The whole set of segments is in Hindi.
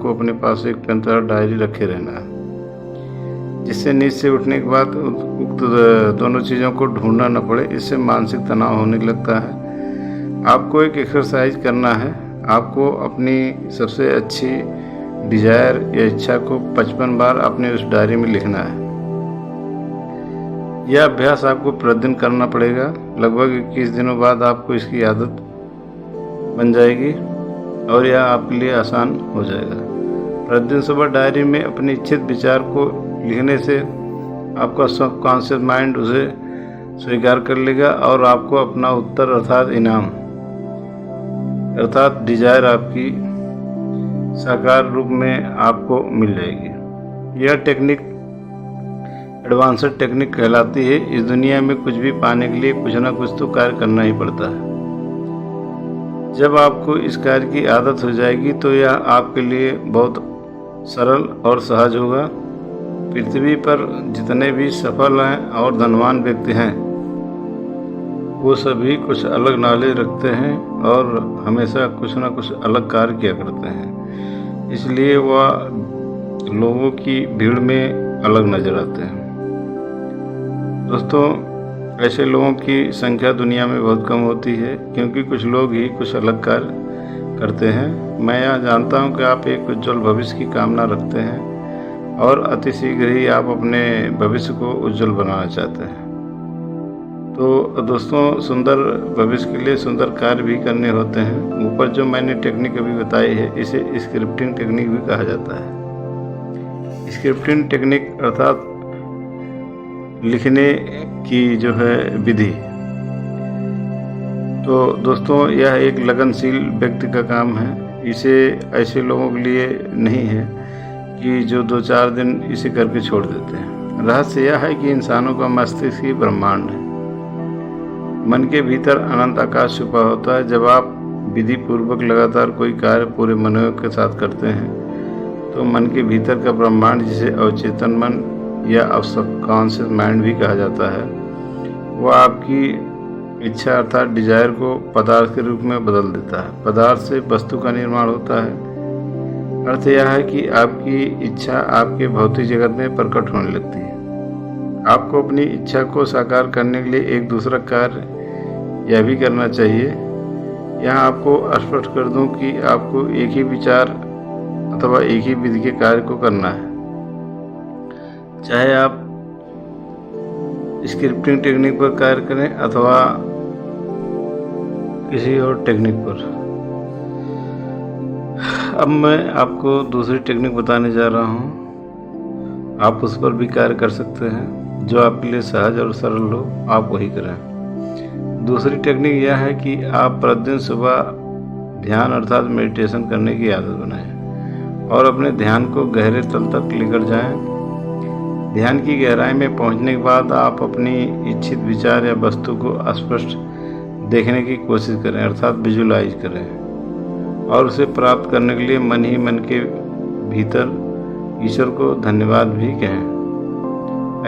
आपको अपने पास एक पेन तथा डायरी रखे रहना है, जिससे नींद से उठने के बाद उक्त दोनों चीज़ों को ढूंढना न पड़े। इससे मानसिक तनाव होने लगता है। आपको एक एक्सरसाइज करना है। आपको अपनी सबसे अच्छी डिजायर या इच्छा को 55 बार अपने उस डायरी में लिखना है। यह अभ्यास आपको प्रतिदिन करना पड़ेगा। लगभग 21 दिनों बाद आपको इसकी आदत बन जाएगी और यह आपके लिए आसान हो जाएगा। प्रतिदिन सुबह डायरी में अपने इच्छित विचार को लिखने से आपका सबकॉन्शियस माइंड उसे स्वीकार कर लेगा और आपको अपना उत्तर अर्थात इनाम अर्थात डिजायर आपकी साकार रूप में आपको मिल जाएगी। यह टेक्निक एडवांस्ड टेक्निक कहलाती है। इस दुनिया में कुछ भी पाने के लिए कुछ ना कुछ तो कार्य करना ही पड़ता है। जब आपको इस कार्य की आदत हो जाएगी तो यह आपके लिए बहुत सरल और सहज होगा। पृथ्वी पर जितने भी सफल हैं और धनवान व्यक्ति हैं, वो सभी कुछ अलग नॉलेज रखते हैं और हमेशा कुछ ना कुछ अलग कार्य किया करते हैं। इसलिए वह लोगों की भीड़ में अलग नजर आते हैं। दोस्तों, ऐसे लोगों की संख्या दुनिया में बहुत कम होती है, क्योंकि कुछ लोग ही कुछ अलग कार्य करते हैं। मैं यह जानता हूं कि आप एक उज्जवल भविष्य की कामना रखते हैं और अति शीघ्र ही आप अपने भविष्य को उज्जवल बनाना चाहते हैं। तो दोस्तों, सुंदर भविष्य के लिए सुंदर कार्य भी करने होते हैं। ऊपर जो मैंने टेक्निक अभी बताई है, इसे स्क्रिप्टिंग टेक्निक भी कहा जाता है। स्क्रिप्टिंग टेक्निक अर्थात लिखने की जो है विधि। तो दोस्तों, यह एक लगनशील व्यक्ति का काम है। इसे ऐसे लोगों के लिए नहीं है कि जो 2-4 दिन इसे करके छोड़ देते हैं। रहस्य यह है कि इंसानों का मस्तिष्क ही ब्रह्मांड है। मन के भीतर अनंत आकाश छुपा होता है। जब आप विधि पूर्वक लगातार कोई कार्य पूरे मनोयोग के साथ करते हैं तो मन के भीतर का ब्रह्मांड, जिसे अवचेतन मन या सबकॉन्शियस माइंड भी कहा जाता है, वह आपकी इच्छा अर्थात डिजायर को पदार्थ के रूप में बदल देता है। पदार्थ से वस्तु का निर्माण होता है। अर्थ यह है कि आपकी इच्छा आपके भौतिक जगत में प्रकट होने लगती है। आपको अपनी इच्छा को साकार करने के लिए एक दूसरा कार्य यह भी करना चाहिए। यहाँ आपको स्पष्ट कर दूं कि आपको एक ही विचार अथवा एक ही विधि के कार्य को करना है, चाहे आप स्क्रिप्टिंग टेक्निक पर कार्य करें अथवा किसी और टेक्निक पर। अब मैं आपको दूसरी टेक्निक बताने जा रहा हूँ। आप उस पर भी कार्य कर सकते हैं। जो आपके लिए सहज और सरल हो, आप वही करें। दूसरी टेक्निक यह है कि आप प्रतिदिन सुबह ध्यान अर्थात मेडिटेशन करने की आदत बनाएं और अपने ध्यान को गहरे तल तक लेकर जाएं। ध्यान की गहराई में पहुंचने के बाद आप अपनी इच्छित विचार या वस्तु को स्पष्ट देखने की कोशिश करें अर्थात विजुलाइज करें और उसे प्राप्त करने के लिए मन ही मन के भीतर ईश्वर को धन्यवाद भी कहें।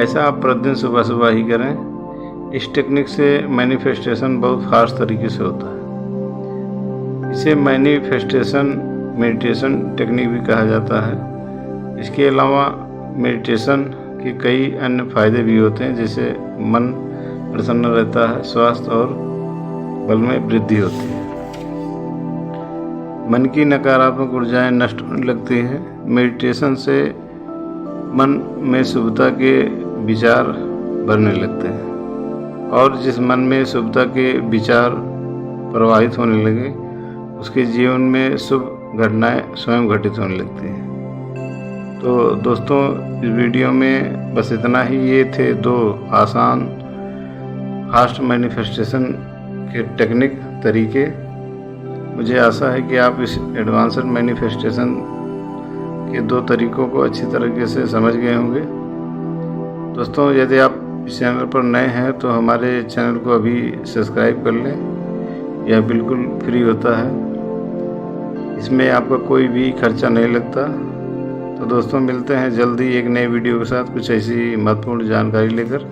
ऐसा आप प्रतिदिन सुबह सुबह ही करें। इस टेक्निक से मैनिफेस्टेशन बहुत खास तरीके से होता है। इसे मैनिफेस्टेशन मेडिटेशन टेक्निक भी कहा जाता है। इसके अलावा मेडिटेशन के कई अन्य फायदे भी होते हैं, जैसे मन प्रसन्न रहता है, स्वास्थ्य और बल में वृद्धि होती है, मन की नकारात्मक ऊर्जाएं नष्ट होने लगती हैं। मेडिटेशन से मन में शुभता के विचार भरने लगते हैं और जिस मन में शुभता के विचार प्रवाहित होने लगे, उसके जीवन में शुभ घटनाएं स्वयं घटित होने लगती हैं। तो दोस्तों, इस वीडियो में बस इतना ही। ये थे 2 आसान फास्ट मैनिफेस्टेशन के टेक्निक तरीके। मुझे आशा है कि आप इस एडवांस्ड मैनिफेस्टेशन के 2 तरीकों को अच्छी तरीके से समझ गए होंगे। दोस्तों, यदि आप इस चैनल पर नए हैं तो हमारे चैनल को अभी सब्सक्राइब कर लें। यह बिल्कुल फ्री होता है। इसमें आपका कोई भी खर्चा नहीं लगता। तो दोस्तों, मिलते हैं जल्दी एक नए वीडियो के साथ कुछ ऐसी महत्वपूर्ण जानकारी लेकर।